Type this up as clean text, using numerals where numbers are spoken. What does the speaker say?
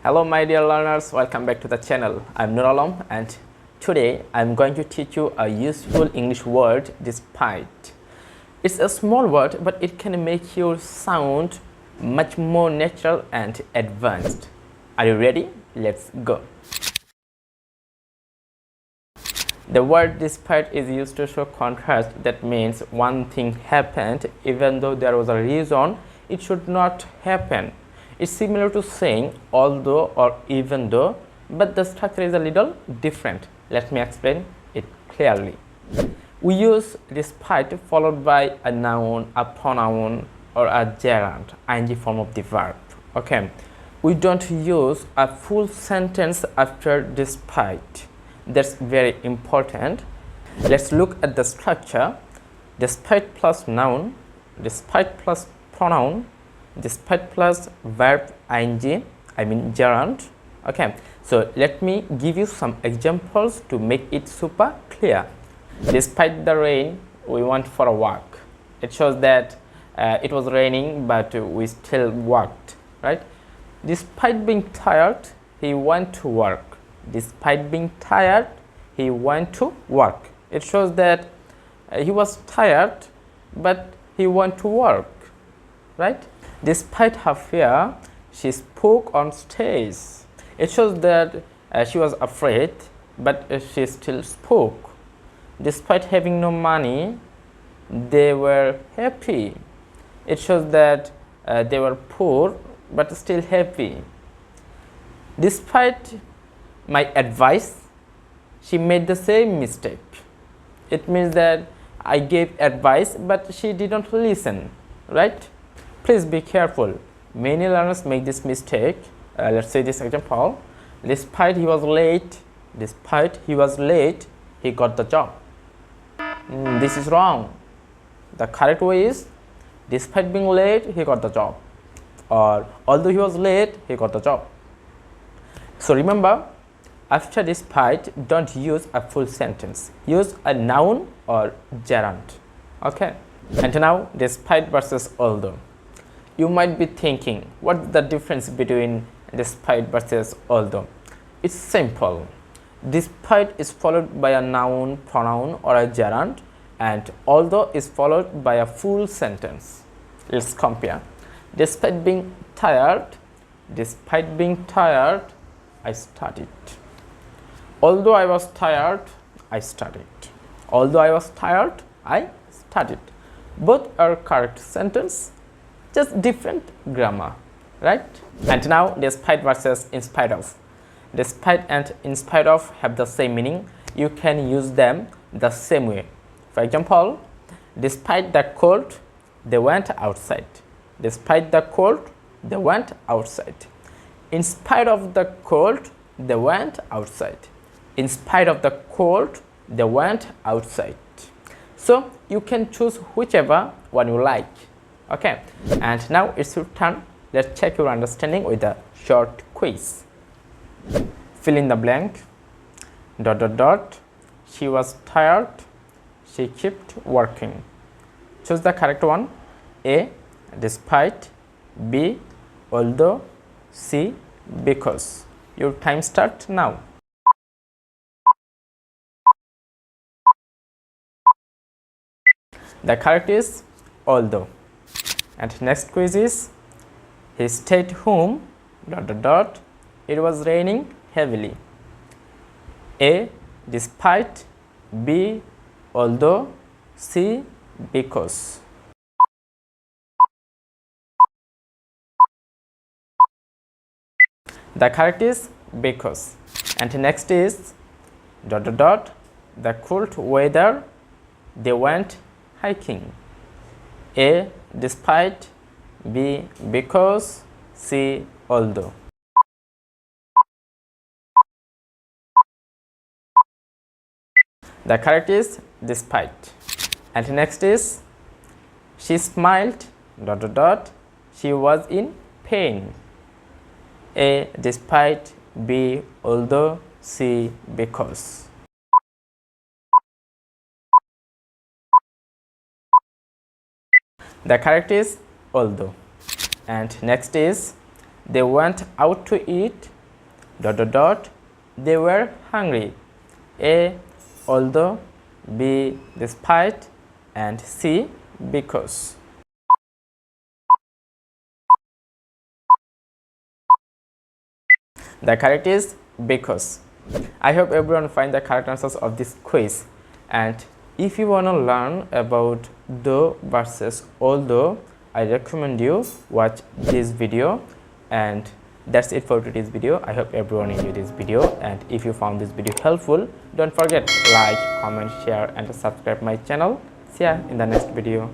Hello my dear learners, welcome back to the channel. I'm Nuralom and today I'm going to teach you a useful English word, despite. It's a small word but it can make you sound much more natural and advanced. Are you ready? Let's go. The word despite is used to show contrast. That means one thing happened even though there was a reason it should not happen. It's similar to saying although or even though, but the structure is a little different. Let me explain it clearly. We use despite followed by a noun, a pronoun, or a gerund, ing form of the verb. Okay, we don't use a full sentence after despite. That's very important. Let's look at the structure. Despite plus noun, despite plus pronoun, despite plus verb ing, I mean gerund. Okay, so let me give you some examples to make it super clear. Despite the rain, we went for a walk. It shows that it was raining but we still walked, right? Despite being tired, he went to work. Despite being tired, he went to work. It shows that he was tired but he went to work, right? Despite her fear, she spoke on stage. It shows that she was afraid but she still spoke. Despite having no money, they were happy. It shows that they were poor but still happy. Despite my advice, she made the same mistake. It means that I gave advice but she didn't listen, right? Please be careful. Many learners make this mistake. Let's say this example. Despite he was late, he got the job. This is wrong. The correct way is despite being late, he got the job. Or although he was late, he got the job. So remember, after despite, don't use a full sentence. Use a noun or gerund. Okay? And now, despite versus although. You might be thinking, what's the difference between despite versus although? It's simple. Despite is followed by a noun, pronoun, or a gerund, and although is followed by a full sentence. Let's compare. Despite being tired, I studied. Although I was tired, I studied. Although I was tired, I studied. Both are correct sentence, just different grammar, right? And now, despite versus in spite of. Despite and in spite of have the same meaning. You can use them the same way. For example, despite the cold, they went outside. Despite the cold, they went outside. In spite of the cold, they went outside. In spite of the cold, they went outside. So you can choose whichever one you like. Okay, and now it's your turn. Let's check your understanding with a short quiz. Fill in the blank. ... She was tired. She kept working. Choose the correct one. A, despite. B, although. C, because. Your time starts now. The correct is although. And next quiz is, he stayed home. ... It was raining heavily. A, despite. B, although. C, because. The correct is because. And next is ... The cold weather, they went hiking. A, despite. B, because. C, although. The correct is despite. And next is, she smiled. ... She was in pain. A, despite. B, although. C, because. The correct is although. And next is, They went out to eat ... They were hungry. A. Although. B. Despite. And C. Because. The correct is because. I hope everyone find the correct answers of this quiz. And if you want to learn about though versus although, I recommend you watch this video. And that's it for today's video. I hope everyone enjoyed this video, and if you found this video helpful, don't forget like, comment, share and subscribe my channel. See ya in the next video.